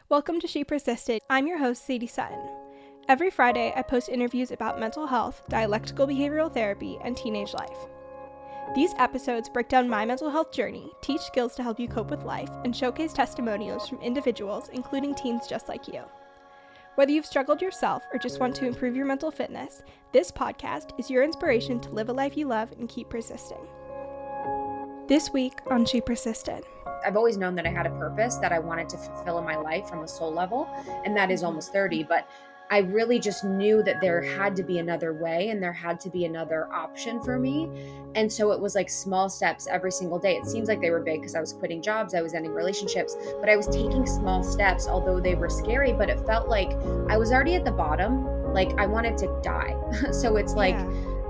Welcome to She Persisted. I'm your host, Sadie Sutton. Every Friday, I post interviews about mental health, dialectical behavioral therapy, and teenage life. These episodes break down my mental health journey, teach skills to help you cope with life, and showcase testimonials from individuals, including teens just like you. Whether you've struggled yourself or just want to improve your mental fitness, this podcast is your inspiration to live a life you love and keep persisting. This week on She Persisted. I've always known that I had a purpose that I wanted to fulfill in my life from a soul level, and that is almost 30, but I really just knew that there had to be another way and there had to be another option for me. And so it was like small steps every single day. It seems like they were big because I was quitting jobs, I was ending relationships, but I was taking small steps, although they were scary, but it felt like I was already at the bottom, like I wanted to die. So it's like,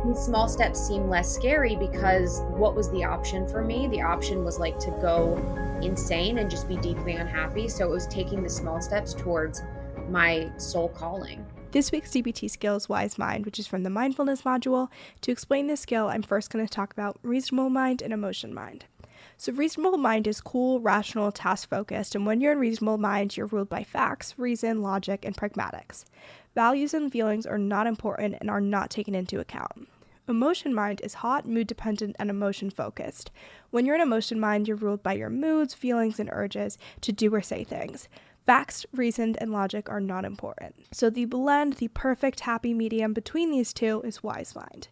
these small steps seem less scary because what was the option for me? The option was like to go insane and just be deeply unhappy. So it was taking the small steps towards my soul calling. This week's DBT skill is Wise Mind, which is from the mindfulness module. To explain this skill, I'm first going to talk about reasonable mind and emotion mind. So reasonable mind is cool, rational, task-focused, and when you're in reasonable mind, you're ruled by facts, reason, logic, and pragmatics. Values and feelings are not important and are not taken into account. Emotion mind is hot, mood-dependent, and emotion-focused. When you're in emotion mind, you're ruled by your moods, feelings, and urges to do or say things. Facts, reason, and logic are not important. So the blend, the perfect happy medium between these two is wise mind.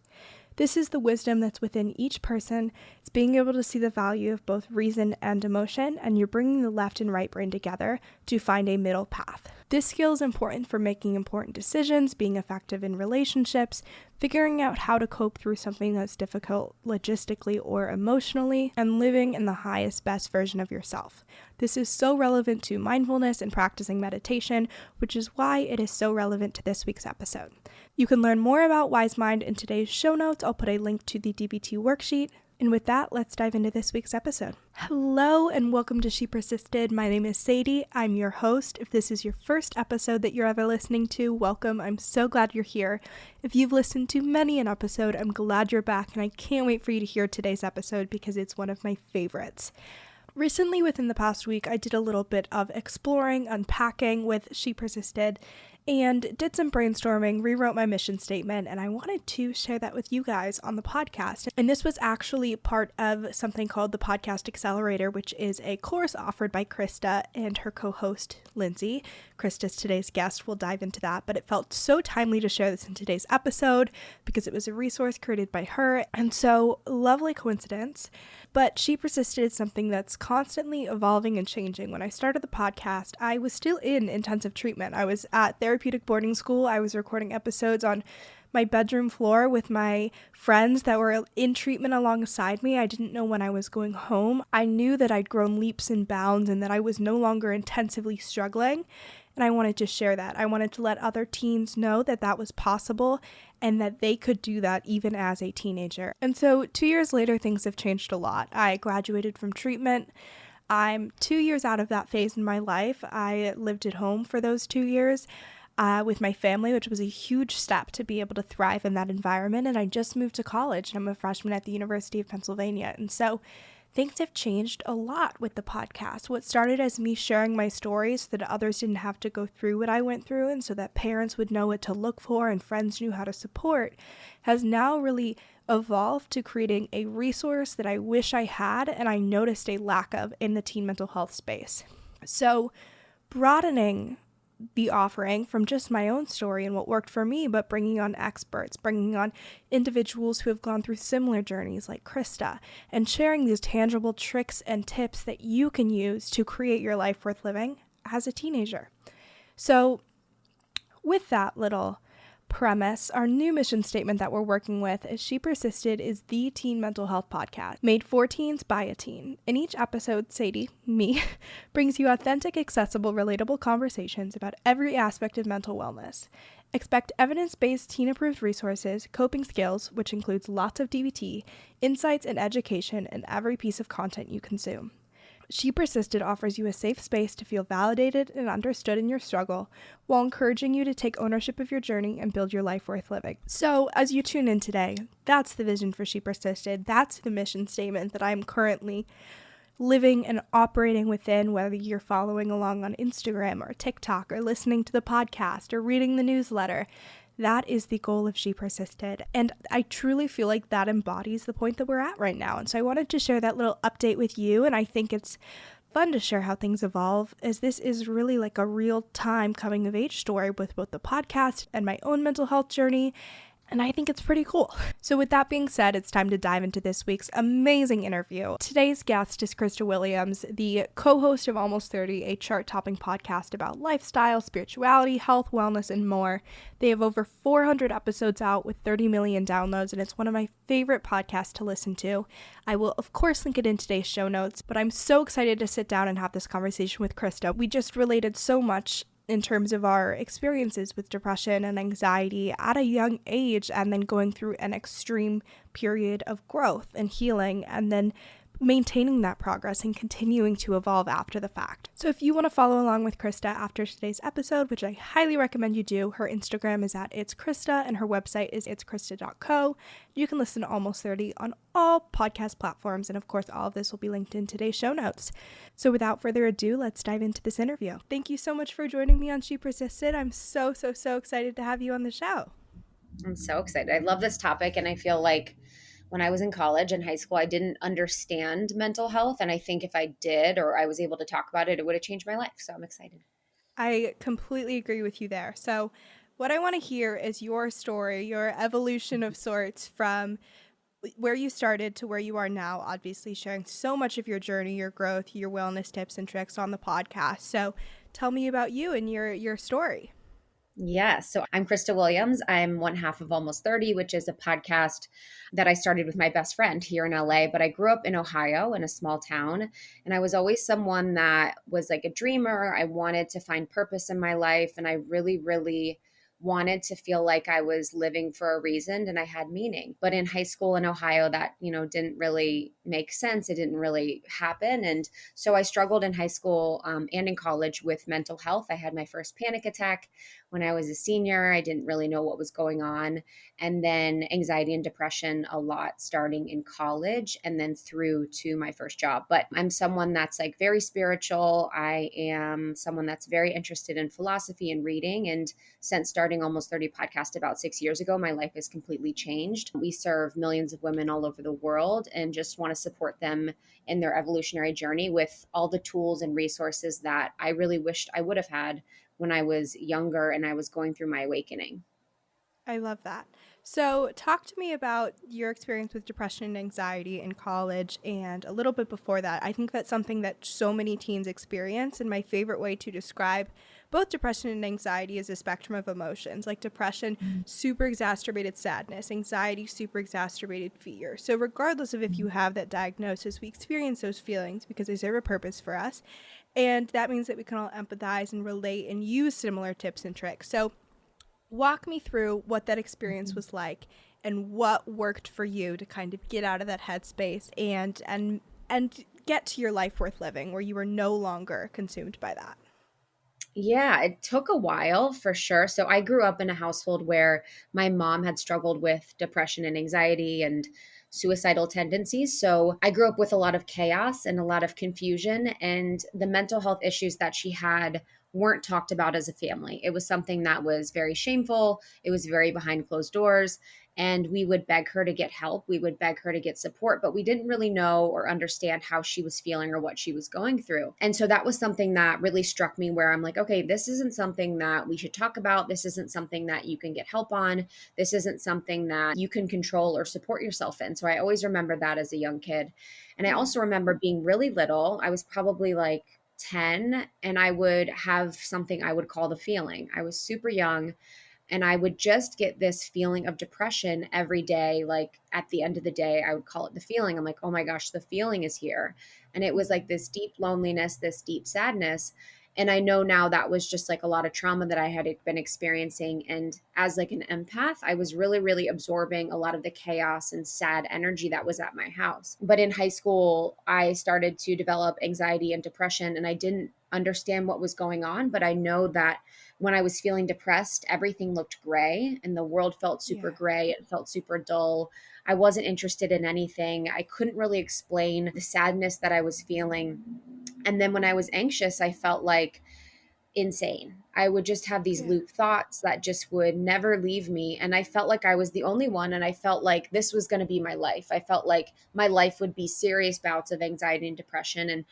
This is the wisdom that's within each person. It's being able to see the value of both reason and emotion, and you're bringing the left and right brain together to find a middle path. This skill is important for making important decisions, being effective in relationships, figuring out how to cope through something that's difficult logistically or emotionally, and living in the highest, best version of yourself. This is so relevant to mindfulness and practicing meditation, which is why it is so relevant to this week's episode. You can learn more about Wise Mind in today's show notes. I'll put a link to the DBT worksheet. And with that, let's dive into this week's episode. Hello and welcome to She Persisted. My name is Sadie. I'm your host. If this is your first episode that you're ever listening to, welcome. I'm so glad you're here. If you've listened to many an episode, I'm glad you're back, and I can't wait for you to hear today's episode because it's one of my favorites. Recently, within the past week, I did a little bit of exploring, unpacking with She Persisted, and did some brainstorming, rewrote my mission statement, and I wanted to share that with you guys on the podcast. And this was actually part of something called the Podcast Accelerator, which is a course offered by Krista and her co-host, Lindsay. Krista's today's guest. We'll dive into that, but it felt so timely to share this in today's episode because it was a resource created by her, and so lovely coincidence. But She Persisted is something that's constantly evolving and changing. When I started the podcast, I was still in intensive treatment. I was at therapeutic boarding school. I was recording episodes on my bedroom floor with my friends that were in treatment alongside me. I didn't know when I was going home. I knew that I'd grown leaps and bounds and that I was no longer intensively struggling. And I wanted to share that. I wanted to let other teens know that that was possible and that they could do that even as a teenager. And so 2 years later, things have changed a lot. I graduated from treatment. I'm 2 years out of that phase in my life. I lived at home for those 2 years with my family, which was a huge step to be able to thrive in that environment. And I just moved to college, and I'm a freshman at the University of Pennsylvania. And so things have changed a lot with the podcast. What started as me sharing my stories so that others didn't have to go through what I went through and so that parents would know what to look for and friends knew how to support has now really evolved to creating a resource that I wish I had and I noticed a lack of in the teen mental health space. So broadening the offering from just my own story and what worked for me, but bringing on experts, bringing on individuals who have gone through similar journeys like Krista, and sharing these tangible tricks and tips that you can use to create your life worth living as a teenager. So with that little premise, our new mission statement that we're working with as She Persisted is the teen mental health podcast, made for teens by a teen. In each episode, Sadie, me, brings you authentic, accessible, relatable conversations about every aspect of mental wellness. Expect evidence-based teen-approved resources, coping skills, which includes lots of DBT, insights, and education in every piece of content you consume. She Persisted offers you a safe space to feel validated and understood in your struggle while encouraging you to take ownership of your journey and build your life worth living. So as you tune in today, that's the vision for She Persisted. That's the mission statement that I'm currently living and operating within, whether you're following along on Instagram or TikTok or listening to the podcast or reading the newsletter. That is the goal of She Persisted. And I truly feel like that embodies the point that we're at right now. And so I wanted to share that little update with you. And I think it's fun to share how things evolve, as this is really like a real-time coming of age story with both the podcast and my own mental health journey. And I think it's pretty cool. So with that being said, it's time to dive into this week's amazing interview. Today's guest is Krista Williams, the co-host of Almost 30, a chart-topping podcast about lifestyle, spirituality, health, wellness, and more. They have over 400 episodes out with 30 million downloads, and it's one of my favorite podcasts to listen to. I will, of course, link it in today's show notes, but I'm so excited to sit down and have this conversation with Krista. We just related so much in terms of our experiences with depression and anxiety at a young age, and then going through an extreme period of growth and healing, and then maintaining that progress and continuing to evolve after the fact. So if you want to follow along with Krista after today's episode, which I highly recommend you do, her Instagram is at It's Krista and her website is itskrista.co. You can listen to Almost 30 on all podcast platforms, and of course all of this will be linked in today's show notes. So without further ado, let's dive into this interview. Thank you so much for joining me on She Persisted. I'm so excited to have you on the show. I'm so excited. I love this topic, and I feel like when I was in college and high school, I didn't understand mental health. And I think if I did, or I was able to talk about it, it would have changed my life. So I'm excited. I completely agree with you there. So what I want to hear is your story, your evolution of sorts from where you started to where you are now, obviously sharing so much of your journey, your growth, your wellness tips and tricks on the podcast. So tell me about you and your story. Yeah. So I'm Krista Williams. I'm one half of Almost 30, which is a podcast that I started with my best friend here in LA. But I grew up in Ohio in a small town. And I was always someone that was like a dreamer. I wanted to find purpose in my life. And I really wanted to feel like I was living for a reason and I had meaning. But in high school in Ohio, that, didn't really make sense. It didn't really happen. And so I struggled in high school and in college with mental health. I had my first panic attack when I was a senior. I didn't really know what was going on. And then anxiety and depression a lot starting in college and then through to my first job. But I'm someone that's like very spiritual. I am someone that's very interested in philosophy and reading. And since starting Almost 30 podcast about 6 years ago, my life has completely changed. We serve millions of women all over the world and just want to support them in their evolutionary journey with all the tools and resources that I really wished I would have had when I was younger and I was going through my awakening. I love that. So talk to me about your experience with depression and anxiety in college and a little bit before that. I think that's something that so many teens experience, and my favorite way to describe both depression and anxiety is a spectrum of emotions. Like depression, super exacerbated sadness, anxiety, super exacerbated fear. So regardless of if you have that diagnosis, we experience those feelings because they serve a purpose for us. And that means that we can all empathize and relate and use similar tips and tricks. So walk me through what that experience was like and what worked for you to kind of get out of that headspace and get to your life worth living where you were no longer consumed by that. Yeah, it took a while for sure. So I grew up in a household where my mom had struggled with depression and anxiety and suicidal tendencies. So I grew up with a lot of chaos and a lot of confusion, and the mental health issues that she had weren't talked about as a family. It was something that was very shameful. It was very behind closed doors. And we would beg her to get help. We would beg her to get support, but we didn't really know or understand how she was feeling or what she was going through. And so that was something that really struck me where I'm like, okay, this isn't something that we should talk about. This isn't something that you can get help on. This isn't something that you can control or support yourself in. So I always remember that as a young kid. And I also remember being really little. I was probably like 10, and I would have something I would call the feeling. I was super young. And I would just get this feeling of depression every day. Like at the end of the day, I would call it the feeling. I'm like, oh my gosh, the feeling is here. And it was like this deep loneliness, this deep sadness. And I know now that was just like a lot of trauma that I had been experiencing. And as like an empath, I was really, really absorbing a lot of the chaos and sad energy that was at my house. But in high school, I started to develop anxiety and depression, and I didn't understand what was going on. But I know that when I was feeling depressed, everything looked gray and the world felt super Yeah. gray. It felt super dull. I wasn't interested in anything. I couldn't really explain the sadness that I was feeling. And then when I was anxious, I felt like insane. I would just have these Yeah. loop thoughts that just would never leave me. And I felt like I was the only one. And I felt like this was going to be my life. I felt like my life would be serious bouts of anxiety and depression. And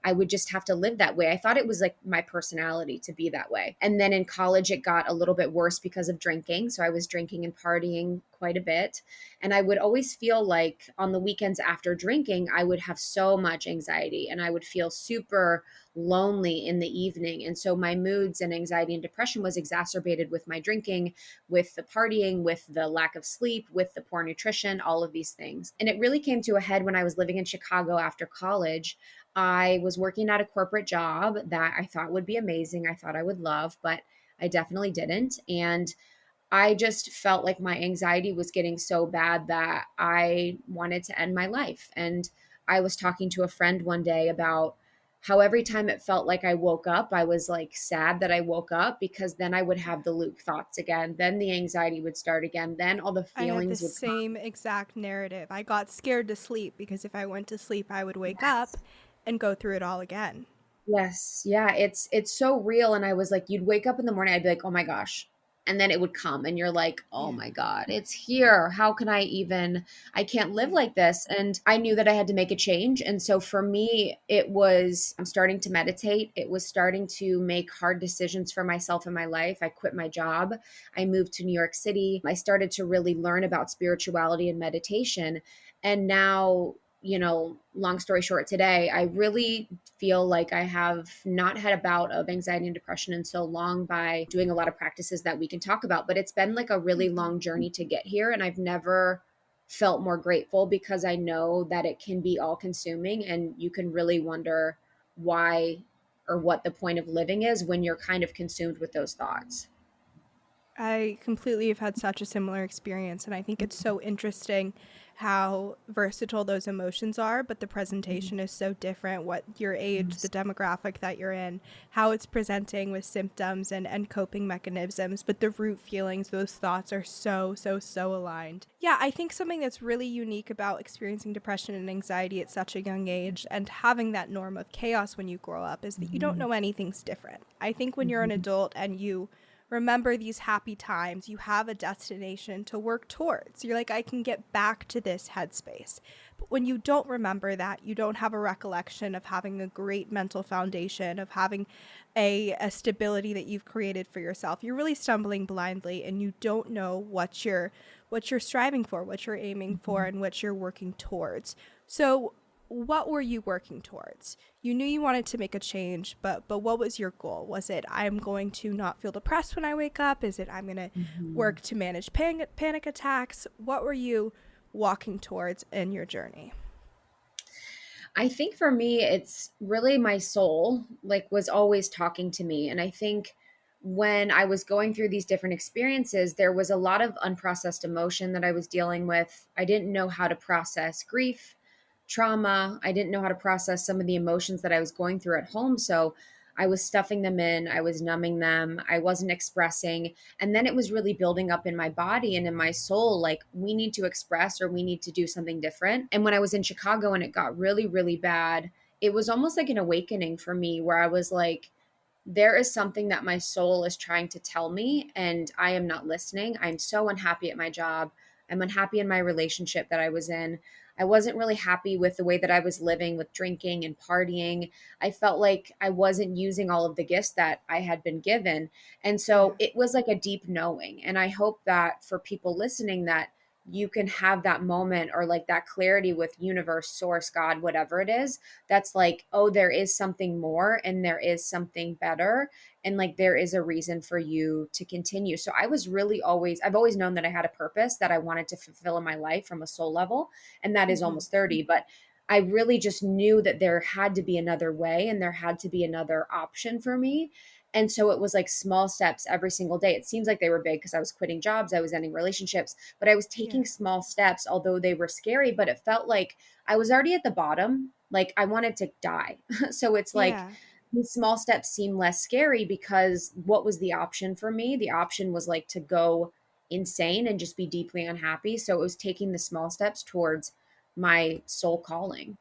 I would just have to live that way. I thought it was like my personality to be that way. And then in college, it got a little bit worse because of drinking. So I was drinking and partying quite a bit. And I would always feel like on the weekends after drinking, I would have so much anxiety and I would feel super lonely in the evening. And so my moods and anxiety and depression was exacerbated with my drinking, with the partying, with the lack of sleep, with the poor nutrition, all of these things. And it really came to a head when I was living in Chicago after college. I was working at a corporate job that I thought would be amazing. I thought I would love, but I definitely didn't. And I just felt like my anxiety was getting so bad that I wanted to end my life. And I was talking to a friend one day about how every time it felt like I woke up, I was like sad that I woke up, because then I would have the loop thoughts again. Then the anxiety would start again. Then all the I had the feelings would come. same exact narrative. I got scared to sleep because if I went to sleep, I would wake up Yes. and go through it all again. Yes. Yeah. It's so real. And I was like, you'd wake up in the morning, I'd be like, oh my gosh. And then it would come and you're like, oh Yeah. my God, it's here. How can I can't live Yeah. like this. And I knew that I had to make a change. And so for me, I'm starting to meditate. It was starting to make hard decisions for myself in my life. I quit my job. I moved to New York City. I started to really learn about spirituality and meditation. And now, long story short, today, I really feel like I have not had a bout of anxiety and depression in so long by doing a lot of practices that we can talk about. But it's been like a really Mhm. long journey to get here. And I've never felt more grateful, because I know that it can be all consuming and you can really wonder why or what the point of living is when you're kind of consumed with those thoughts. I completely have had such a similar experience, and I think it's so interesting how versatile those emotions are, but the presentation is so different. What your age, the Yes. demographic that you're in, how it's presenting with symptoms and coping mechanisms, but the root feelings, those thoughts are so, so, so aligned. Yeah, I think something that's really unique about experiencing depression and anxiety at such a young age and having that norm of chaos when you grow up is that you don't Mhm. know anything's different. I think when you're an Mhm. adult and you remember these happy times, you have a destination to work towards. You're like, I can get back to this headspace. But when you don't remember that, you don't have a recollection of having a great mental foundation, of having a stability that you've created for yourself. You're really stumbling blindly and you don't know what you're striving for, what you're aiming for, Mhm. and what you're working towards. So what were you working towards? You knew you wanted to make a change, but what was your goal? Was it I'm going to not feel depressed when I wake up? Is it I'm going to Mhm. work to manage panic attacks? What were you walking towards in your journey? I think for me, it's really my soul, like, was always talking to me. And I think when I was going through these different experiences, there was a lot of unprocessed emotion that I was dealing with. I didn't know how to process grief, trauma. I didn't know how to process some of the emotions that I was going through at home. So I was stuffing them in, I was numbing them, I wasn't expressing. And then it was really building up in my body and in my soul, like, we need to express or we need to do something different. And when I was in Chicago and it got really, really bad, it was almost like an awakening for me where I was like, there is something that my soul is trying to tell me, and I am not listening. I'm so unhappy at my job. I'm unhappy in my relationship that I was in. I wasn't really happy with the way that I was living with drinking and partying. I felt like I wasn't using all of the gifts that I had been given. And Yeah. so it was like a deep knowing. And I hope that for people listening, that you can have that moment or like that clarity with universe, source, God, whatever it is, that's like, oh, there is something more and there is something better. And like, there is a reason for you to continue. So I've always known that I had a purpose that I wanted to fulfill in my life from a soul level. And that is Mhm. almost 30. But I really just knew that there had to be another way and there had to be another option for me. And so it was like small steps every single day. It seems like they were big because I was quitting jobs, I was ending relationships, but I was Yeah. taking small steps, although they were scary, but it felt like I was already at the bottom. Like I wanted to die. So it's like Yeah. these small steps seem less scary because what was the option for me? The option was like to go insane and just be deeply unhappy. So it was taking the small steps towards my soul calling.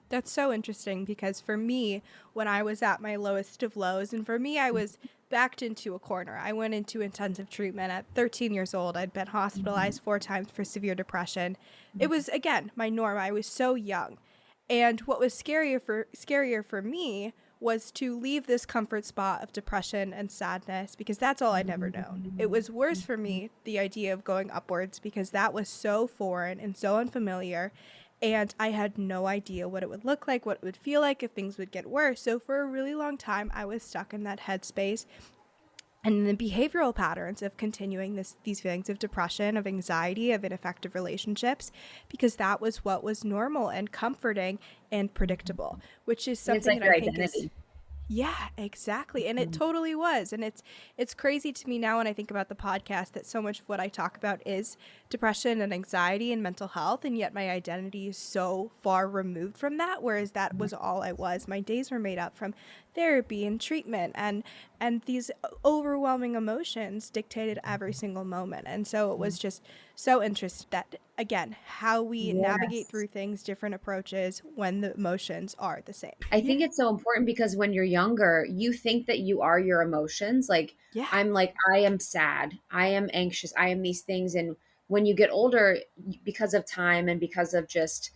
That's so interesting because for me, when I was at my lowest of lows, and for me, I was backed into a corner. I went into intensive treatment at 13 years old. I'd been hospitalized 4 times for severe depression. It was, again, my norm. I was so young. And what was scarier for me was to leave this comfort spot of depression and sadness because that's all I'd never known. It was worse for me, the idea of going upwards, because that was so foreign and so unfamiliar. And I had no idea what it would look like, what it would feel like, if things would get worse. So for a really long time, I was stuck in that headspace and the behavioral patterns of continuing these feelings of depression, of anxiety, of ineffective relationships, because that was what was normal and comforting and predictable, which is And it's something like that your I think is, identity. yeah, exactly. And it totally was. And it's crazy to me now when I think about the podcast that so much of what I talk about is depression and anxiety and mental health, and yet my identity is so far removed from that, whereas that was all I was. My days were made up from therapy and treatment, and these overwhelming emotions dictated every single moment. And so it was just so interesting that, again, how we navigate Yes. through things, different approaches when the emotions are the same. I Yeah. think it's so important because when you're younger, you think that you are your emotions. Yeah. Like, I am sad, I am anxious, I am these things. And when you get older, because of time and because of just,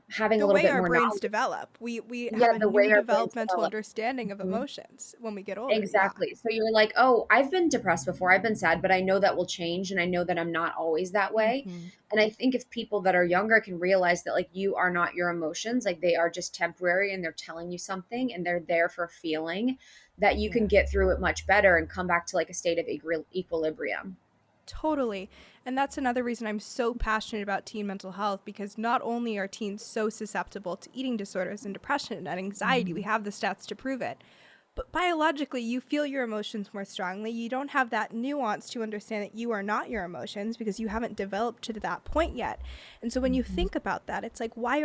having a The little way bit our more brains knowledge, develop, we have yeah, a the way new our brains developmental develop. understanding of Mhm. emotions when we get older. Yeah. Exactly. So you're like, oh, I've been depressed before. I've been sad, but I know that will change. And I know that I'm not always that way. Mm-hmm. And I think if people that are younger can realize that, like, you are not your emotions, like, they are just temporary and they're telling you something and they're there for feeling, that you Yeah. can get through it much better and come back to like a state of equilibrium. Totally. And that's another reason I'm so passionate about teen mental health, because not only are teens so susceptible to eating disorders and depression and anxiety, we have the stats to prove it, but biologically, you feel your emotions more strongly. You don't have that nuance to understand that you are not your emotions because you haven't developed to that point yet. And so when you think about that, it's like, why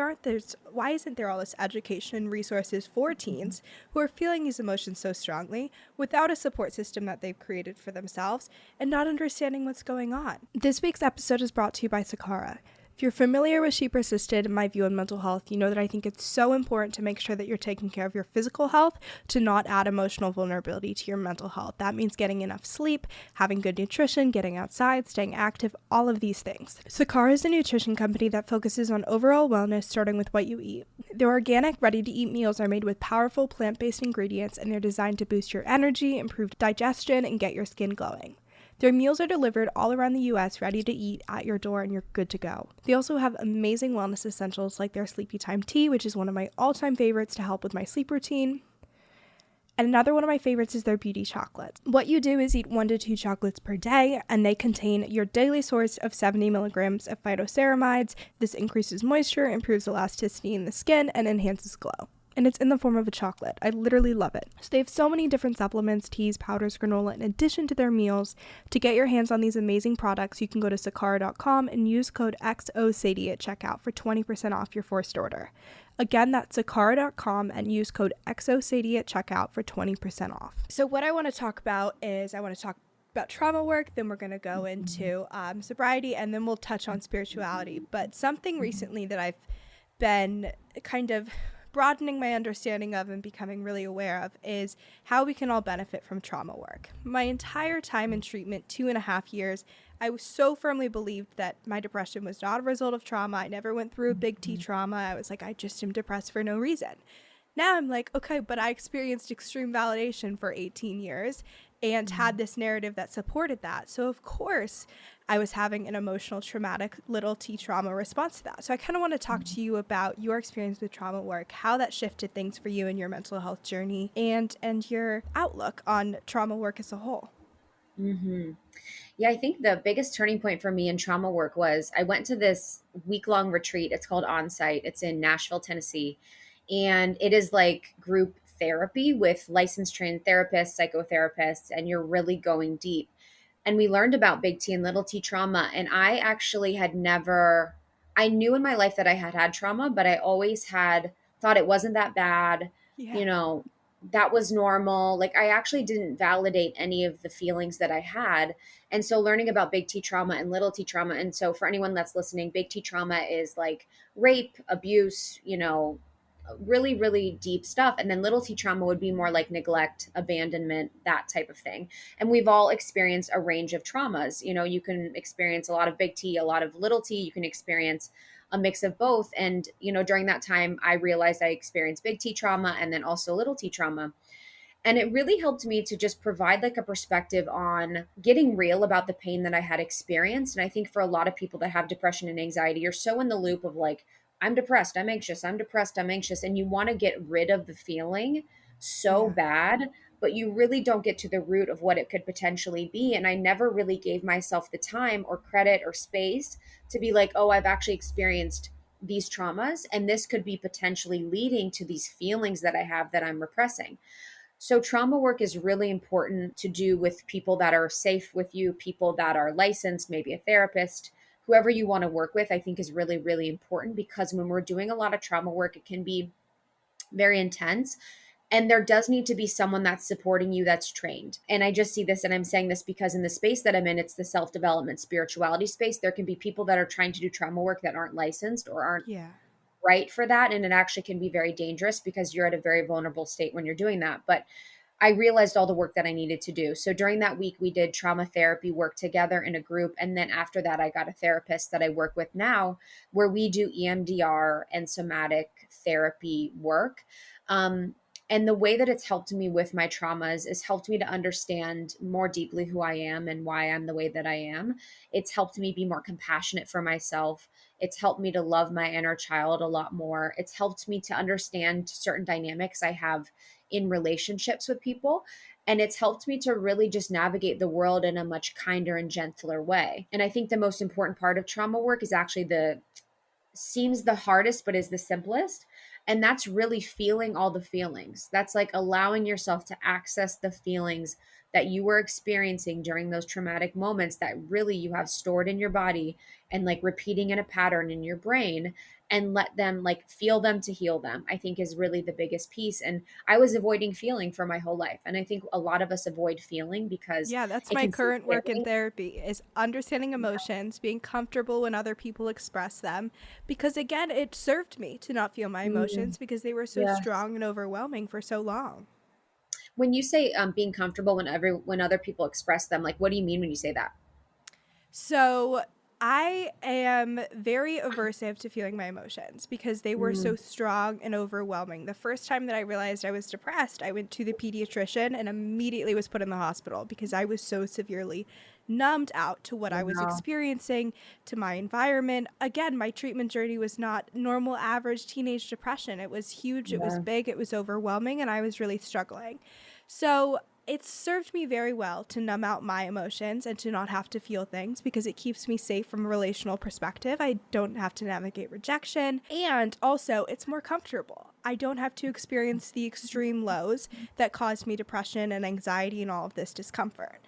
isn't there all this education and resources for teens who are feeling these emotions so strongly without a support system that they've created for themselves and not understanding what's going on? This week's episode is brought to you by Sakara. If you're familiar with She Persisted and my view on mental health, you know that I think it's so important to make sure that you're taking care of your physical health to not add emotional vulnerability to your mental health. That means getting enough sleep, having good nutrition, getting outside, staying active, all of these things. Sakara is a nutrition company that focuses on overall wellness, starting with what you eat. Their organic, ready-to-eat meals are made with powerful plant-based ingredients, and they're designed to boost your energy, improve digestion, and get your skin glowing. Their meals are delivered all around the U.S., ready to eat at your door, and you're good to go. They also have amazing wellness essentials like their Sleepy Time tea, which is one of my all-time favorites to help with my sleep routine. And another one of my favorites is their beauty chocolates. What you do is eat 1 to 2 chocolates per day, and they contain your daily source of 70 milligrams of phytoceramides. This increases moisture, improves elasticity in the skin, and enhances glow. And it's in the form of a chocolate. I literally love it. So they have so many different supplements, teas, powders, granola, in addition to their meals. To get your hands on these amazing products, you can go to sakara.com and use code XOSADIE at checkout for 20% off your first order. Again, that's sakara.com and use code XOSADIE at checkout for 20% off. So what I want to talk about is about trauma work, then we're going to go into sobriety, and then we'll touch on spirituality. But something recently that I've been kind of broadening my understanding of and becoming really aware of is how we can all benefit from trauma work. My entire time in treatment, 2.5 years, I was so firmly believed that my depression was not a result of trauma. I never went through a big T trauma. I was like, I just am depressed for no reason. Now I'm like, okay, but I experienced extreme validation for 18 years and had this narrative that supported that. So of course I was having an emotional, traumatic little T trauma response to that. So I kind of want to talk to you about your experience with trauma work, how that shifted things for you in your mental health journey, and your outlook on trauma work as a whole. Hmm. Yeah, I think the biggest turning point for me in trauma work was I went to this week-long retreat. It's called Onsite. It's in Nashville, Tennessee. And it is like group therapy with licensed trained therapists, psychotherapists, and you're really going deep. And we learned about big T and little t trauma. And I actually had never, I knew in my life that I had had trauma, but I always had thought it wasn't that bad. Yeah. You know, that was normal. Like I actually didn't validate any of the feelings that I had. And so learning about big T trauma and little t trauma. And so for anyone that's listening, big T trauma is like rape, abuse, really, really deep stuff. And then little t trauma would be more like neglect, abandonment, that type of thing. And we've all experienced a range of traumas. You can experience a lot of big T, a lot of little t, you can experience a mix of both. And, during that time, I realized I experienced big T trauma and then also little t trauma. And it really helped me to just provide like a perspective on getting real about the pain that I had experienced. And I think for a lot of people that have depression and anxiety, you're so in the loop of like, I'm depressed, I'm anxious, I'm depressed, I'm anxious. And you want to get rid of the feeling so Yeah. bad, but you really don't get to the root of what it could potentially be. And I never really gave myself the time or credit or space to be like, oh, I've actually experienced these traumas. And this could be potentially leading to these feelings that I have that I'm repressing. So, trauma work is really important to do with people that are safe with you, people that are licensed, maybe a therapist, whoever you want to work with, I think is really, really important because when we're doing a lot of trauma work, it can be very intense. And there does need to be someone that's supporting you that's trained. And I just see this, and I'm saying this because in the space that I'm in, it's the self development spirituality space. There can be people that are trying to do trauma work that aren't licensed or aren't Yeah. right for that. And it actually can be very dangerous because you're at a very vulnerable state when you're doing that. But I realized all the work that I needed to do. So during that week, we did trauma therapy work together in a group. And then after that, I got a therapist that I work with now where we do EMDR and somatic therapy work. And the way that it's helped me with my traumas is helped me to understand more deeply who I am and why I'm the way that I am. It's helped me be more compassionate for myself. It's helped me to love my inner child a lot more. It's helped me to understand certain dynamics I have in relationships with people. And it's helped me to really just navigate the world in a much kinder and gentler way. And I think the most important part of trauma work is actually seems the hardest, but is the simplest. And that's really feeling all the feelings. That's like allowing yourself to access the feelings that you were experiencing during those traumatic moments that really you have stored in your body and like repeating in a pattern in your brain, and let them like feel them to heal them, I think is really the biggest piece. And I was avoiding feeling for my whole life. And I think a lot of us avoid feeling because Yeah, that's it my can feel current work in scary. therapy is understanding emotions, being comfortable when other people express them. Because again, it served me to not feel my Mm, emotions because they were so yes. strong and overwhelming for so long. When you say being comfortable when other people express them, like what do you mean when you say that? So I am very aversive to feeling my emotions because they were so Mm, strong and overwhelming. The first time that I realized I was depressed, I went to the pediatrician and immediately was put in the hospital because I was so severely numbed out to what I was wow. experiencing, to my environment. Again, my treatment journey was not normal, average teenage depression. It was huge, it was Yeah. big, it was overwhelming, and I was really struggling. So it's served me very well to numb out my emotions and to not have to feel things because it keeps me safe from a relational perspective. I don't have to navigate rejection. And also, it's more comfortable. I don't have to experience the extreme lows that caused me depression and anxiety and all of this discomfort.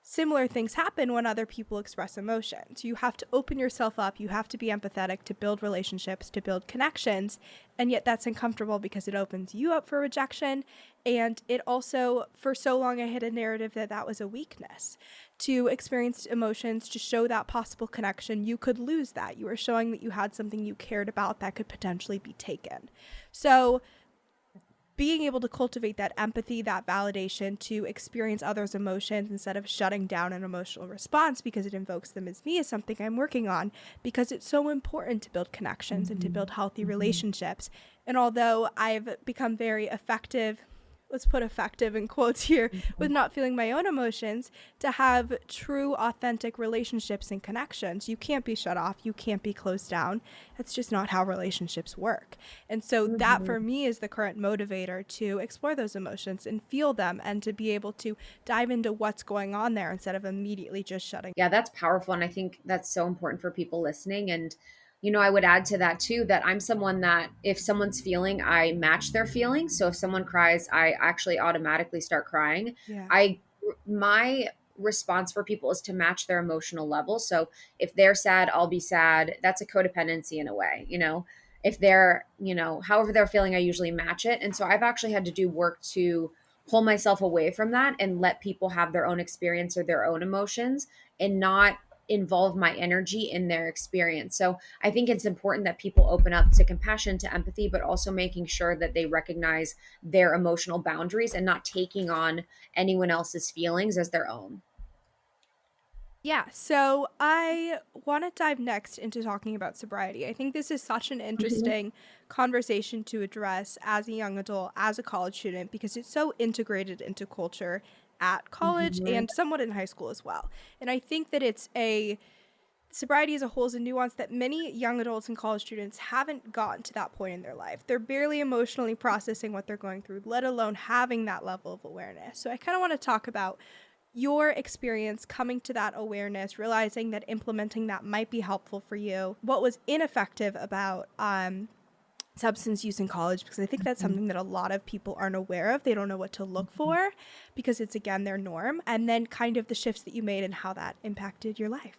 Similar things happen when other people express emotions. You have to open yourself up, you have to be empathetic to build relationships, to build connections, and yet that's uncomfortable because it opens you up for rejection. And it also, for so long, I had a narrative that that was a weakness. To experience emotions, to show that possible connection, you could lose that. You were showing that you had something you cared about that could potentially be taken. So, being able to cultivate that empathy, that validation to experience others' emotions instead of shutting down an emotional response because it invokes them as me is something I'm working on because it's so important to build connections and to Mhm, build healthy mhm. relationships. And although I've become very effective let's put effective in quotes here, with Mhm. not feeling my own emotions, to have true, authentic relationships and connections. You can't be shut off. You can't be closed down. That's just not how relationships work. And so that Mhm. for me is the current motivator to explore those emotions and feel them and to be able to dive into what's going on there instead of immediately just shutting. Yeah, that's powerful. And I think that's so important for people listening. And, I would add to that too, that I'm someone that if someone's feeling, I match their feelings. So if someone cries, I actually automatically start crying. Yeah. My response for people is to match their emotional level. So if they're sad, I'll be sad. That's a codependency in a way, if they're, however they're feeling, I usually match it. And so I've actually had to do work to pull myself away from that and let people have their own experience or their own emotions and not involve my energy in their experience. So I think it's important that people open up to compassion, to empathy, but also making sure that they recognize their emotional boundaries and not taking on anyone else's feelings as their own. Yeah, so I want to dive next into talking about sobriety. I think this is such an Mhm. interesting conversation to address as a young adult, as a college student, because it's so integrated into culture at college Mhm. and somewhat in high school as well. And I think that sobriety as a whole is a nuance that many young adults and college students haven't gotten to that point in their life. They're barely emotionally processing what they're going through, let alone having that level of awareness. So I kind of want to talk about your experience coming to that awareness, realizing that implementing that might be helpful for you, what was ineffective about substance use in college, because I think that's Mhm. something that a lot of people aren't aware of. They don't know what to look for because it's, again, their norm. And then kind of the shifts that you made and how that impacted your life.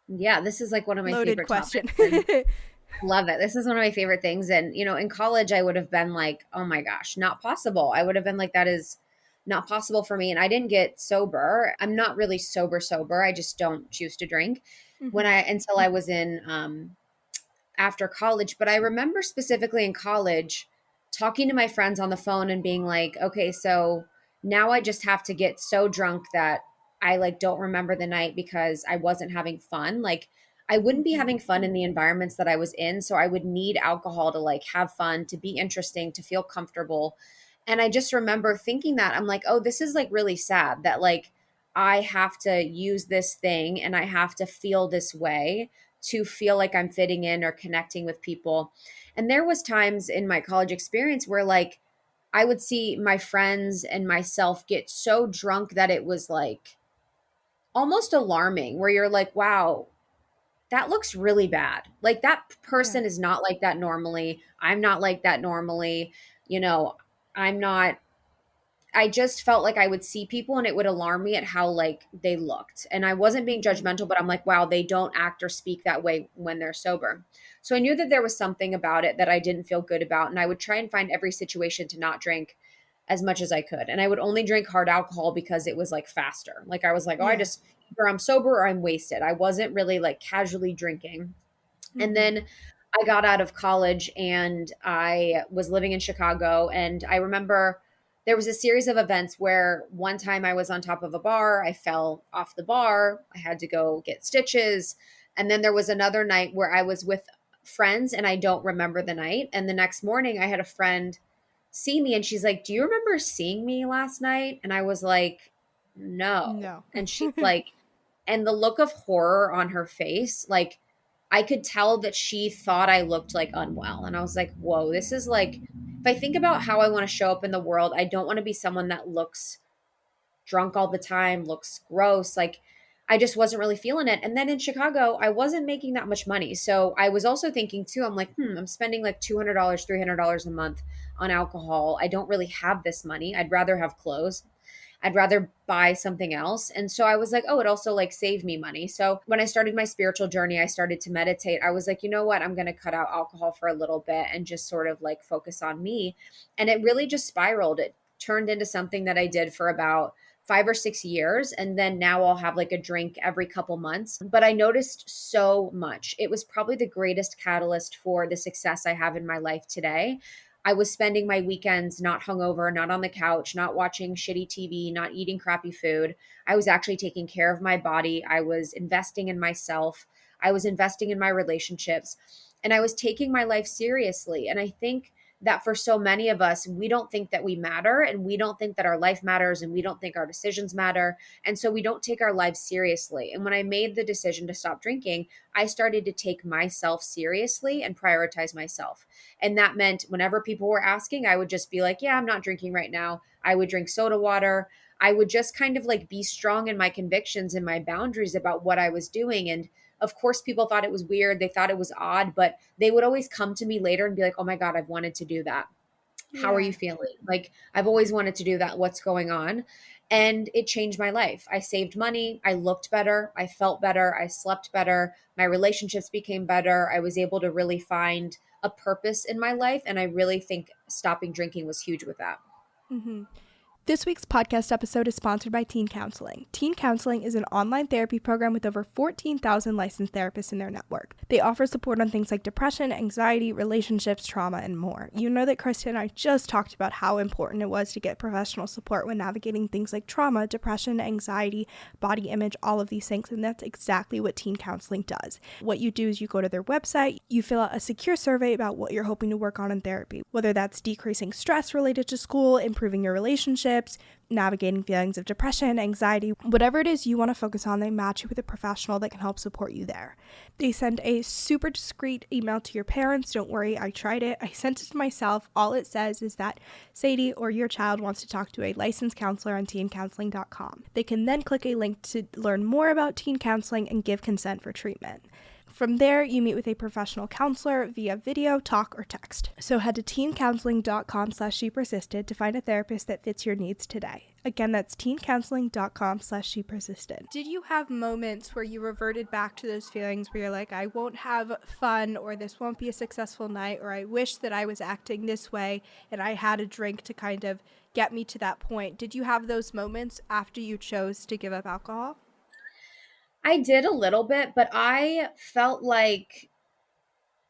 Yeah, this is like one of my Loaded favorite question. topics. And love it. This is one of my favorite things. And, in college, I would have been like, oh my gosh, not possible. I would have been like, that is not possible for me. And I didn't get sober. I'm not really sober. I just don't choose to drink until I was in, after college. But I remember specifically in college talking to my friends on the phone and being like, okay, so now I just have to get so drunk that I like don't remember the night because I wasn't having fun. Like I wouldn't be having fun in the environments that I was in. So I would need alcohol to like have fun, to be interesting, to feel comfortable. And I just remember thinking that I'm like, oh, this is like really sad that like I have to use this thing and I have to feel this way to feel like I'm fitting in or connecting with people. And there was times in my college experience where like I would see my friends and myself get so drunk that it was like almost alarming, where you're like, wow, that looks really bad. Like that Yeah. person is not like that normally. I'm not like that normally. You know, I'm not I just felt like I would see people and it would alarm me at how like they looked. And I wasn't being judgmental, but I'm like, wow, they don't act or speak that way when they're sober. So I knew that there was something about it that I didn't feel good about. And I would try and find every situation to not drink as much as I could. And I would only drink hard alcohol because it was like faster. Like I was like, oh, I Yeah. just either I'm sober or I'm wasted. I wasn't really like casually drinking. And Mm-hmm. then I got out of college and I was living in Chicago. And I remember there was a series of events where one time I was on top of a bar, I fell off the bar, I had to go get stitches. And then there was another night where I was with friends and I don't remember the night. And the next morning I had a friend see me and she's like, do you remember seeing me last night? And I was like, no. No. And she's like, and the look of horror on her face, like I could tell that she thought I looked like unwell. And I was like, whoa, this is like, if I think about how I want to show up in the world, I don't want to be someone that looks drunk all the time, looks gross. Like, I just wasn't really feeling it. And then in Chicago, I wasn't making that much money. So I was also thinking too, I'm like, I'm spending like $200, $300 a month on alcohol. I don't really have this money. I'd rather have clothes. I'd rather buy something else. And so I was like, oh, it also like saved me money. So when I started my spiritual journey, I started to meditate. I was like, you know what? I'm going to cut out alcohol for a little bit and just sort of like focus on me. And it really just spiraled. It turned into something that I did for about 5 or 6 years. And then now I'll have like a drink every couple months. But I noticed so much. It was probably the greatest catalyst for the success I have in my life today. I was spending my weekends not hungover, not on the couch, not watching shitty TV, not eating crappy food. I was actually taking care of my body. I was investing in myself. I was investing in my relationships and I was taking my life seriously. And I think that for so many of us, we don't think that we matter, and we don't think that our life matters, and we don't think our decisions matter. And so we don't take our lives seriously. And when I made the decision to stop drinking, I started to take myself seriously and prioritize myself. And that meant whenever people were asking, I would just be like, yeah, I'm not drinking right now. I would drink soda water. I would just kind of like be strong in my convictions and my boundaries about what I was doing. And of course, people thought it was weird. They thought it was odd, but they would always come to me later and be like, oh my God, I've wanted to do that. How are Yeah. you feeling? Like, I've always wanted to do that. What's going on? And it changed my life. I saved money. I looked better. I felt better. I slept better. My relationships became better. I was able to really find a purpose in my life. And I really think stopping drinking was huge with that. Mm-hmm. This week's podcast episode is sponsored by Teen Counseling. Teen Counseling is an online therapy program with over 14,000 licensed therapists in their network. They offer support on things like depression, anxiety, relationships, trauma, and more. You know that Krista and I just talked about how important it was to get professional support when navigating things like trauma, depression, anxiety, body image, all of these things, and that's exactly what Teen Counseling does. What you do is you go to their website, you fill out a secure survey about what you're hoping to work on in therapy, whether that's decreasing stress related to school, improving your relationships, navigating feelings of depression, anxiety, whatever it is you want to focus on, they match you with a professional that can help support you there. They send a super discreet email to your parents. Don't worry, I tried it. I sent it to myself. All it says is that Sadie or your child wants to talk to a licensed counselor on teencounseling.com. They can then click a link to learn more about teen counseling and give consent for treatment. From there, you meet with a professional counselor via video, talk, or text. So head to teencounseling.com/shepersisted to find a therapist that fits your needs today. Again, that's teencounseling.com/shepersisted. Did you have moments where you reverted back to those feelings where you're like, I won't have fun, or this won't be a successful night, or I wish that I was acting this way and I had a drink to kind of get me to that point? Did you have those moments after you chose to give up alcohol? I did a little bit, but I felt like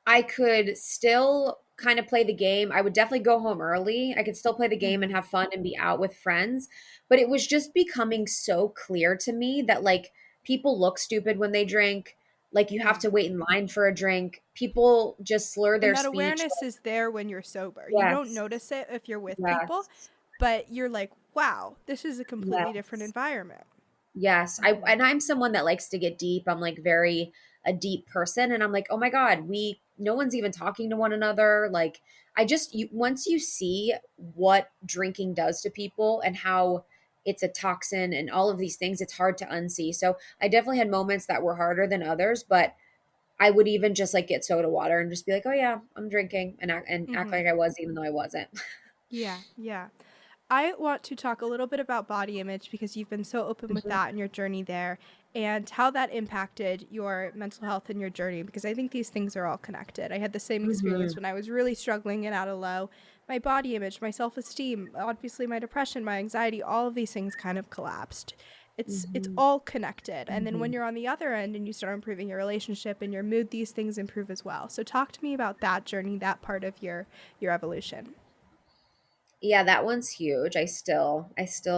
I could still kind of play the game. I would definitely go home early. I could still play the game and have fun and be out with friends. But it was just becoming so clear to me that like people look stupid when they drink. Like you have to wait in line for a drink. People just slur And their that speech. awareness is there when you're sober. You don't Yes. notice it if you're with people, Yes. but you're like, wow, this is a completely different Yes. environment. Yes. I'm someone that likes to get deep. I'm like very a deep person, and I'm like, "Oh my God, no one's even talking to one another." Like once you see what drinking does to people and how it's a toxin and all of these things, it's hard to unsee. So, I definitely had moments that were harder than others, but I would even just like get soda water and just be like, "Oh yeah, I'm drinking," and act Mm-hmm. like I was even though I wasn't. Yeah, yeah. I want to talk a little bit about body image because you've been so open with Mhm. that in your journey there and how that impacted your mental health and your journey, because I think these things are all connected. I had the same experience Mhm. when I was really struggling and at a low. My body image, my self-esteem, obviously my depression, my anxiety, all of these things kind of collapsed. It's Mhm. all connected. And then when Mhm. you're on the other end and you start improving your relationship and your mood, these things improve as well. So talk to me about that journey, that part of your evolution. Yeah, that one's huge. I still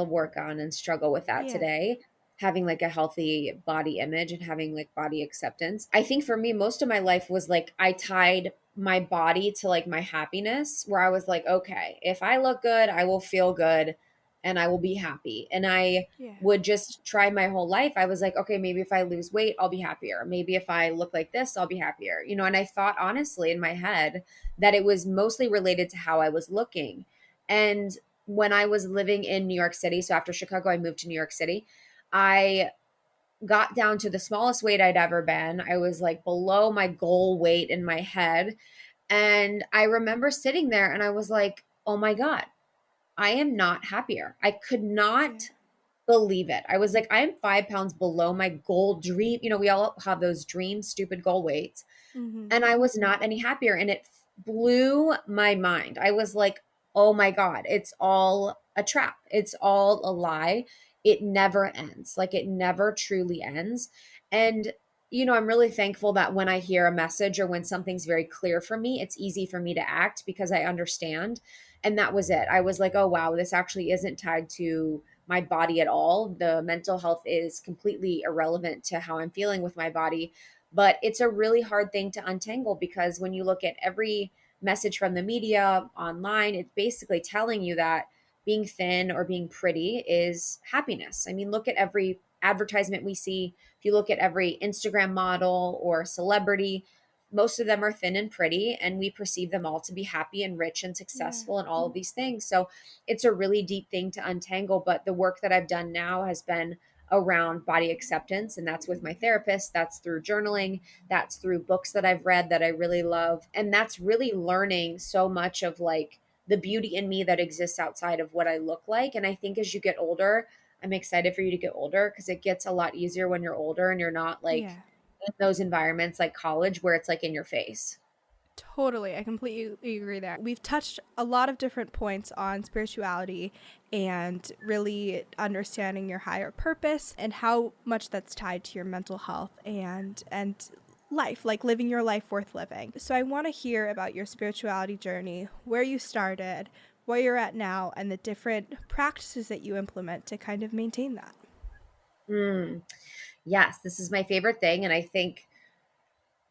work on and struggle with that Yeah. today. Having like a healthy body image and having like body acceptance. I think for me, most of my life was like I tied my body to like my happiness, where I was like, okay, if I look good, I will feel good and I will be happy. And I Yeah. would just try my whole life. I was like, okay, maybe if I lose weight, I'll be happier. Maybe if I look like this, I'll be happier. And I thought honestly in my head that it was mostly related to how I was looking. And when I was living in New York City, so after Chicago, I moved to New York City. I got down to the smallest weight I'd ever been. I was like below my goal weight in my head. And I remember sitting there and I was like, oh my God, I am not happier. I could Yeah. not believe it. I was like, I am 5 pounds below my goal dream. We all have those dream, stupid goal weights. Mm-hmm. And I was not any happier. And it blew my mind. I was like, oh my God, it's all a trap. It's all a lie. It never ends. Like it never truly ends. And, I'm really thankful that when I hear a message or when something's very clear for me, it's easy for me to act because I understand. And that was it. I was like, oh, wow, this actually isn't tied to my body at all. The mental health is completely irrelevant to how I'm feeling with my body, but it's a really hard thing to untangle because when you look at every message from the media online. It's basically telling you that being thin or being pretty is happiness. I mean, look at every advertisement we see. If you look at every Instagram model or celebrity, most of them are thin and pretty, and we perceive them all to be happy and rich and Yeah. successful and all of these things. So it's a really deep thing to untangle. But the work that I've done now has been around body acceptance, and that's with my therapist. That's through journaling. That's through books that I've read that I really love. And that's really learning so much of like the beauty in me that exists outside of what I look like. And I think as you get older, I'm excited for you to get older because it gets a lot easier when you're older and you're not like Yeah. in those environments like college where it's like in your face. Totally. I completely agree there. We've touched a lot of different points on spirituality and really understanding your higher purpose and how much that's tied to your mental health and life, like living your life worth living. So I want to hear about your spirituality journey, where you started, where you're at now, and the different practices that you implement to kind of maintain that. Mm, yes, this is my favorite thing. And I think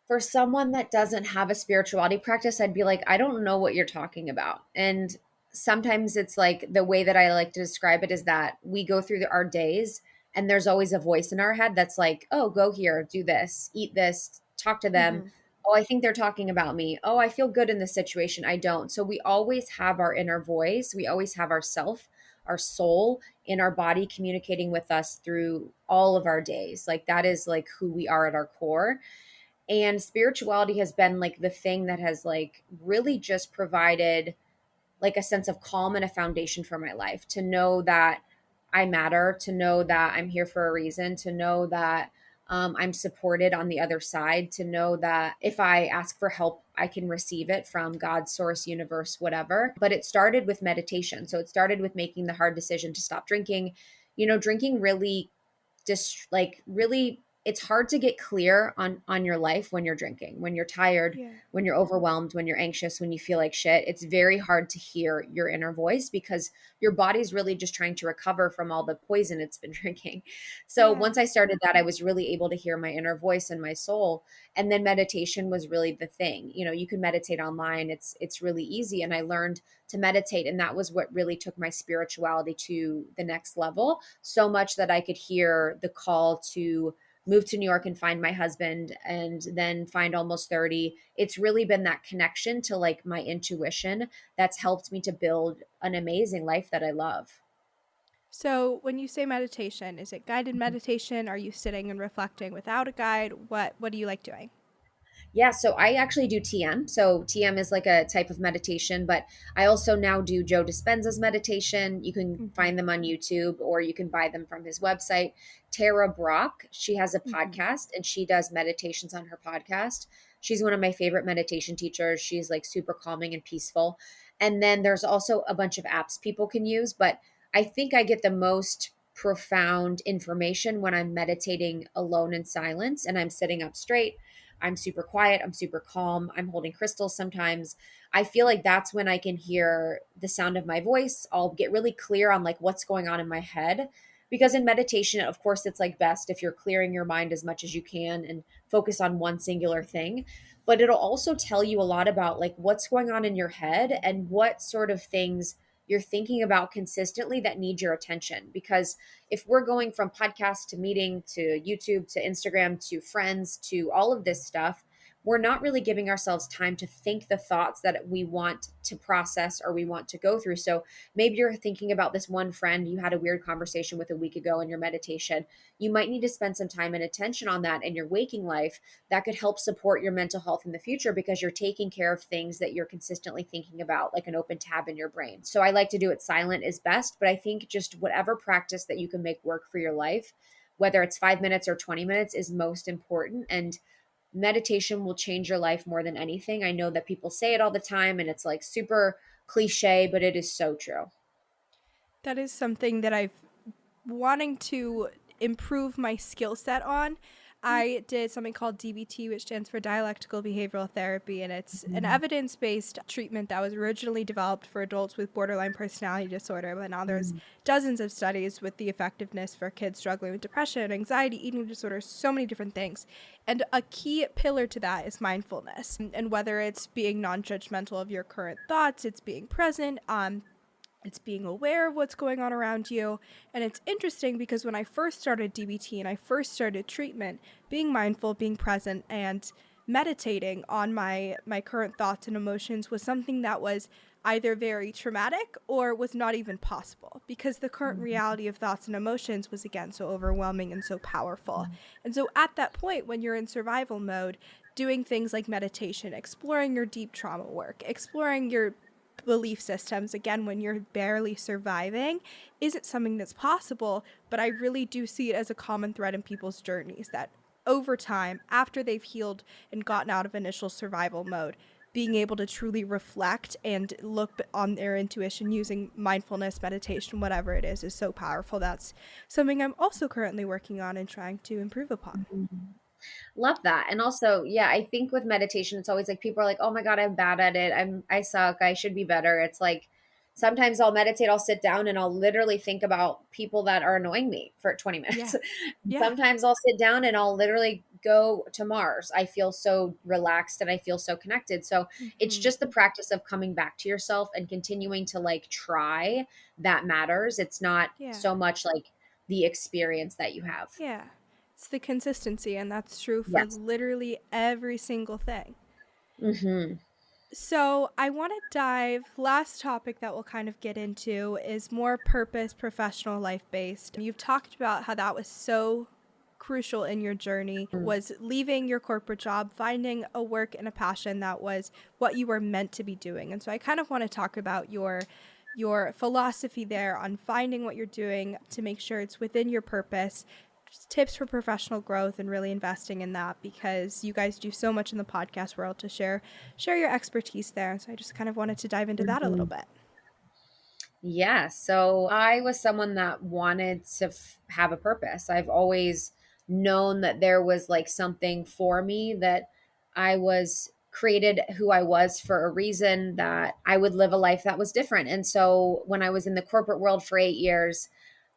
for someone that doesn't have a spirituality practice, I'd be like, I don't know what you're talking about. And sometimes it's like the way that I like to describe it is that we go through our days and there's always a voice in our head that's like, oh, go here, do this, eat this, talk to them. Mm-hmm. Oh, I think they're talking about me. Oh, I feel good in this situation. I don't. So we always have our inner voice. We always have our self, our soul in our body communicating with us through all of our days. Like that is like who we are at our core. And spirituality has been like the thing that has like really just provided like a sense of calm and a foundation for my life, to know that I matter, to know that I'm here for a reason, to know that I'm supported on the other side, to know that if I ask for help, I can receive it from God, source, universe, whatever. But it started with meditation. So it started with making the hard decision to stop drinking. You know, drinking really just like really, it's hard to get clear on your life when you're drinking, when you're tired, Yeah. when you're overwhelmed, when you're anxious, when you feel like shit. It's very hard to hear your inner voice because your body's really just trying to recover from all the poison it's been drinking. So Yeah. once I started that, I was really able to hear my inner voice and my soul. And then meditation was really the thing. You know, you can meditate online. It's really easy. And I learned to meditate, and that was what really took my spirituality to the next level, so much that I could hear the call to move to New York and find my husband and then find almost 30. It's really been that connection to like my intuition that's helped me to build an amazing life that I love. So when you say meditation, is it guided meditation? Are you sitting and reflecting without a guide? What do you like doing? Yeah, so I actually do TM. So TM is like a type of meditation, but I also now do Joe Dispenza's meditation. You can Mm-hmm. find them on YouTube or you can buy them from his website. Tara Brock, she has a Mm-hmm. podcast and she does meditations on her podcast. She's one of my favorite meditation teachers. She's like super calming and peaceful. And then there's also a bunch of apps people can use, but I think I get the most profound information when I'm meditating alone in silence and I'm sitting up straight. I'm super quiet. I'm super calm. I'm holding crystals sometimes. I feel like that's when I can hear the sound of my voice. I'll get really clear on like what's going on in my head. Because in meditation, of course, it's like best if you're clearing your mind as much as you can and focus on one singular thing. But it'll also tell you a lot about like what's going on in your head and what sort of things you're thinking about consistently that need your attention. Because if we're going from podcast to meeting to YouTube to Instagram to friends to all of this stuff, we're not really giving ourselves time to think the thoughts that we want to process or we want to go through. So maybe you're thinking about this one friend you had a weird conversation with a week ago in your meditation. You might need to spend some time and attention on that in your waking life. That could help support your mental health in the future because you're taking care of things that you're consistently thinking about, like an open tab in your brain. So I like to do it silent is best, but I think just whatever practice that you can make work for your life, whether it's 5 minutes or 20 minutes, is most important. And meditation will change your life more than anything. I know that people say it all the time and it's like super cliche, but it is so true. That is something that I've wanting to improve my skill set on. I did something called DBT, which stands for Dialectical Behavioral Therapy, and it's an evidence-based treatment that was originally developed for adults with borderline personality disorder, but now there's dozens of studies with the effectiveness for kids struggling with depression, anxiety, eating disorders, so many different things. And a key pillar to that is mindfulness, and whether it's being non-judgmental of your current thoughts, it's being present, it's being aware of what's going on around you. And it's interesting because when I first started DBT and I first started treatment, being mindful, being present, and meditating on my current thoughts and emotions was something that was either very traumatic or was not even possible, because the current reality of thoughts and emotions was, again, so overwhelming and so powerful. And so at that point, when you're in survival mode, doing things like meditation, exploring your deep trauma work, exploring your belief systems, again, when you're barely surviving, isn't something that's possible. But I really do see it as a common thread in people's journeys, that over time, after they've healed and gotten out of initial survival mode, being able to truly reflect and look on their intuition using mindfulness, meditation, whatever it is so powerful. That's something I'm also currently working on and trying to improve upon. Love that. And also, yeah, I think with meditation, it's always like people are like, oh my God, I'm bad at it. I suck. I should be better. It's like sometimes I'll meditate, I'll sit down and I'll literally think about people that are annoying me for 20 minutes. Yeah. Sometimes I'll sit down and I'll literally go to Mars. I feel so relaxed and I feel so connected. So it's just the practice of coming back to yourself and continuing to like try that matters. It's not so much like the experience that you have. Yeah. It's the consistency, and that's true for Yes. literally every single thing. Mm-hmm. So I want to dive, last topic that we'll kind of get into is more purpose, professional, life-based. You've talked about how that was so crucial in your journey, was leaving your corporate job, finding a work and a passion that was what you were meant to be doing. And so I kind of want to talk about your philosophy there on finding what you're doing to make sure it's within your purpose, tips for professional growth, and really investing in that, because you guys do so much in the podcast world to share your expertise there. So I just kind of wanted to dive into that a little bit. Yeah. So I was someone that wanted to have a purpose. I've always known that there was like something for me, that I was created who I was for a reason, that I would live a life that was different. And so when I was in the corporate world for 8 years,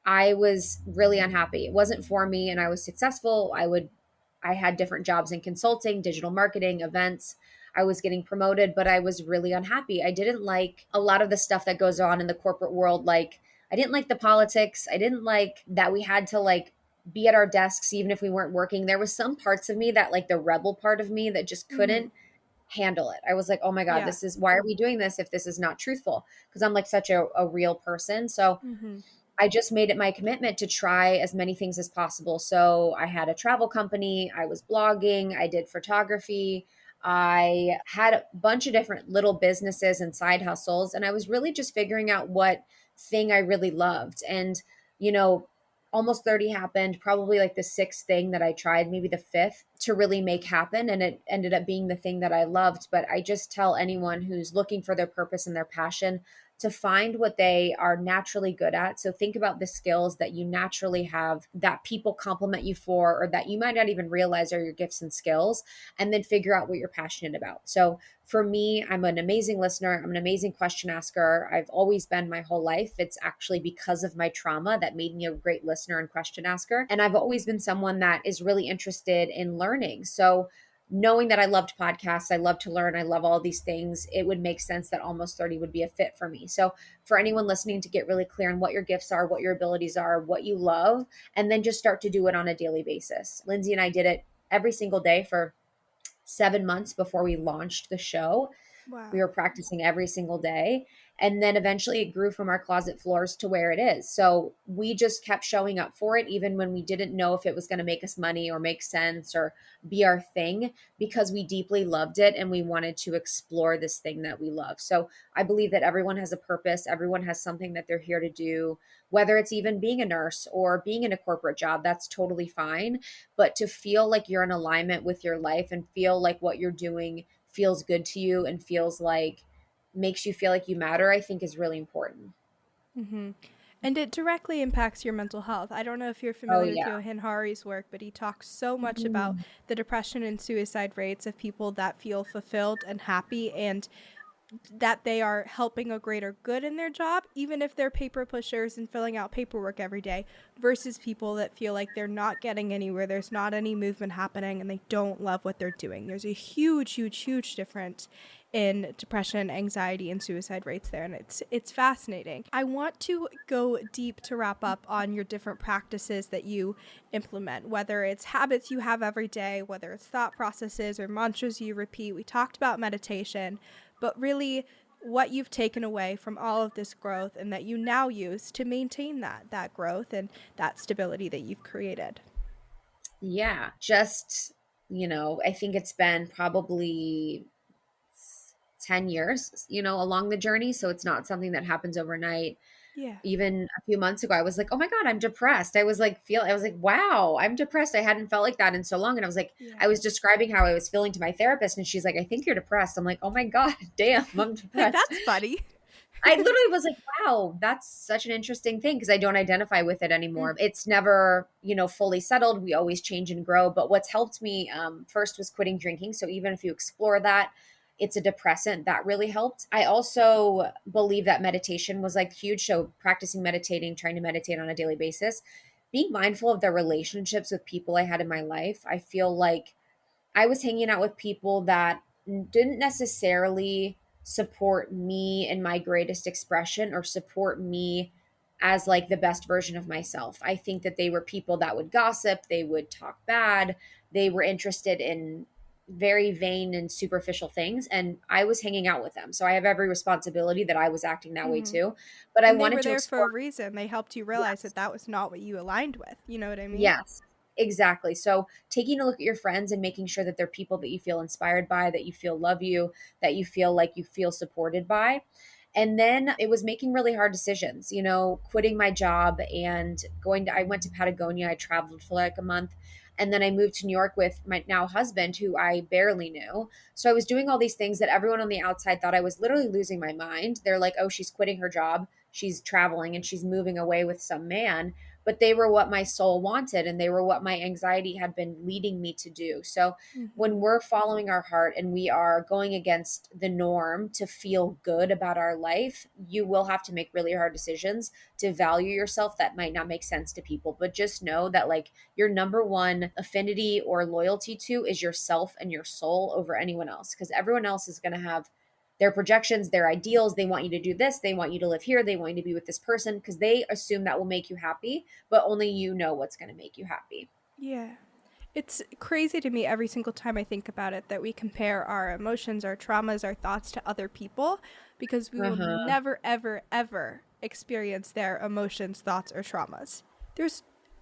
I was really unhappy. It wasn't for me, and I was successful. I had different jobs in consulting, digital marketing, events. I was getting promoted, but I was really unhappy. I didn't like a lot of the stuff that goes on in the corporate world. Like, I didn't like the politics. I didn't like that we had to like be at our desks even if we weren't working. There was some parts of me that, like the rebel part of me, that just couldn't handle it. I was like, oh my God, why are we doing this if this is not truthful? Because I'm like such a real person. So I just made it my commitment to try as many things as possible. So I had a travel company, I was blogging, I did photography, I had a bunch of different little businesses and side hustles. And I was really just figuring out what thing I really loved. And, you know, almost 30 happened, probably like the sixth thing that I tried, maybe the fifth, to really make happen. And it ended up being the thing that I loved. But I just tell anyone who's looking for their purpose and their passion to find what they are naturally good at. So think about the skills that you naturally have that people compliment you for, or that you might not even realize are your gifts and skills, and then figure out what you're passionate about. So for me, I'm an amazing listener. I'm an amazing question asker. I've always been my whole life. It's actually because of my trauma that made me a great listener and question asker. And I've always been someone that is really interested in learning. So knowing that I loved podcasts, I love to learn, I love all these things, it would make sense that Almost 30 would be a fit for me. So for anyone listening, to get really clear on what your gifts are, what your abilities are, what you love, and then just start to do it on a daily basis. Lindsay and I did it every single day for 7 months before we launched the show. Wow. We were practicing every single day. And then eventually it grew from our closet floors to where it is. So we just kept showing up for it, even when we didn't know if it was going to make us money or make sense or be our thing, because we deeply loved it and we wanted to explore this thing that we love. So I believe that everyone has a purpose. Everyone has something that they're here to do, whether it's even being a nurse or being in a corporate job, that's totally fine. But to feel like you're in alignment with your life and feel like what you're doing feels good to you and feels like makes you feel like you matter, I think is really important. And it directly impacts your mental health. I don't know if you're Oh, familiar with yeah. Johan Hari's work, but he talks so much about Mm. the depression and suicide rates of people that feel fulfilled and happy, and that they are helping a greater good in their job, even if they're paper pushers and filling out paperwork every day, versus people that feel like they're not getting anywhere, there's not any movement happening, and they don't love what they're doing. There's a huge, huge, huge difference in depression, anxiety, and suicide rates there, and it's fascinating. I want to go deep to wrap up on your different practices that you implement, whether it's habits you have every day, whether it's thought processes or mantras you repeat. We talked about meditation, but really what you've taken away from all of this growth and that you now use to maintain that growth and that stability that you've created. Yeah, just, I think it's been probably 10 years, along the journey. So it's not something that happens overnight. Yeah. Even a few months ago, I was like, oh my God, I'm depressed. I was like, wow, I'm depressed. I hadn't felt like that in so long. And I was like, Yeah. I was describing how I was feeling to my therapist, and she's like, I think you're depressed. I'm like, oh my God, damn, I'm Like, depressed. that's funny. I literally was like, wow, that's such an interesting thing, because I don't identify with it anymore. It's never, fully settled. We always change and grow. But what's helped me first was quitting drinking. So even if you explore that, it's a depressant, that really helped. I also believe that meditation was like huge. So practicing meditating, trying to meditate on a daily basis, being mindful of the relationships with people I had in my life. I feel like I was hanging out with people that didn't necessarily support me in my greatest expression or support me as like the best version of myself. I think that they were people that would gossip, they would talk bad, they were interested in very vain and superficial things, and I was hanging out with them. So I have every responsibility that I was acting that way too. But I And they wanted were to there for a explore. reason. They helped you realize Yes. that was not what you aligned with. You know what I mean? Yes, exactly. So taking a look at your friends and making sure that they're people that you feel inspired by, that you feel love you, that you feel like you feel supported by. And then it was making really hard decisions, quitting my job and I went to Patagonia. I traveled for like a month. And then I moved to New York with my now husband, who I barely knew. So I was doing all these things that everyone on the outside thought I was literally losing my mind. They're like, oh, she's quitting her job, she's traveling, and she's moving away with some man. But they were what my soul wanted, and they were what my anxiety had been leading me to do. So when we're following our heart and we are going against the norm to feel good about our life, you will have to make really hard decisions to value yourself that might not make sense to people. But just know that like your number one affinity or loyalty to is yourself and your soul over anyone else, because everyone else is going to have their projections, their ideals. They want you to do this. They want you to live here. They want you to be with this person because they assume that will make you happy, but only you know what's going to make you happy. Yeah. It's crazy to me every single time I think about it that we compare our emotions, our traumas, our thoughts to other people, because we will never, ever, ever experience their emotions, thoughts, or traumas.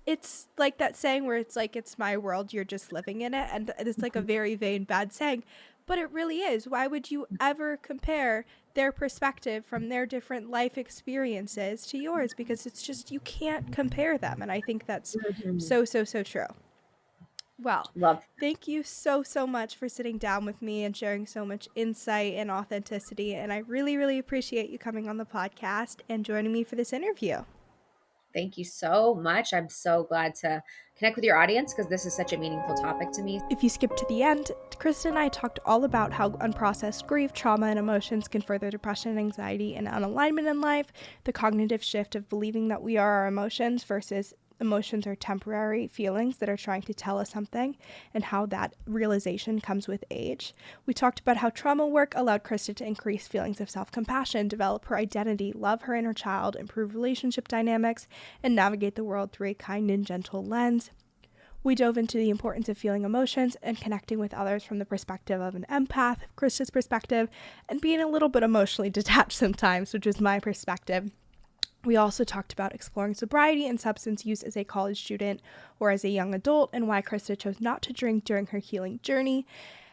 It's like that saying where it's like, it's my world, you're just living in it. And it's like a very vain, bad saying, but it really is. Why would you ever compare their perspective from their different life experiences to yours? Because it's just, you can't compare them. And I think that's so, so, so true. Well, thank you so, so much for sitting down with me and sharing so much insight and authenticity. And I really, really appreciate you coming on the podcast and joining me for this interview. Thank you so much. I'm so glad to connect with your audience because this is such a meaningful topic to me. If you skip to the end, Krista and I talked all about how unprocessed grief, trauma, and emotions can further depression, anxiety, and unalignment in life, the cognitive shift of believing that we are our emotions versus emotions are temporary feelings that are trying to tell us something, and how that realization comes with age. We talked about how trauma work allowed Krista to increase feelings of self-compassion, develop her identity, love her inner child, improve relationship dynamics, and navigate the world through a kind and gentle lens. We dove into the importance of feeling emotions and connecting with others from the perspective of an empath, Krista's perspective, and being a little bit emotionally detached sometimes, which is my perspective. We also talked about exploring sobriety and substance use as a college student or as a young adult, and why Krista chose not to drink during her healing journey,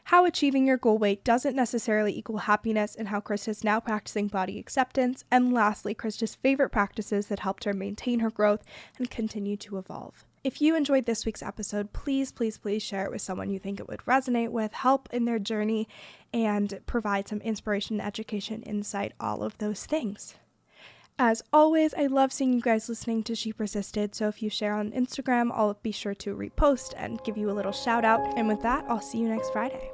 how achieving your goal weight doesn't necessarily equal happiness, and how Krista's now practicing body acceptance, and lastly, Krista's favorite practices that helped her maintain her growth and continue to evolve. If you enjoyed this week's episode, please, please, please share it with someone you think it would resonate with, help in their journey, and provide some inspiration, education, insight, all of those things. As always, I love seeing you guys listening to She Persisted, so if you share on Instagram, I'll be sure to repost and give you a little shout out. And with that, I'll see you next Friday.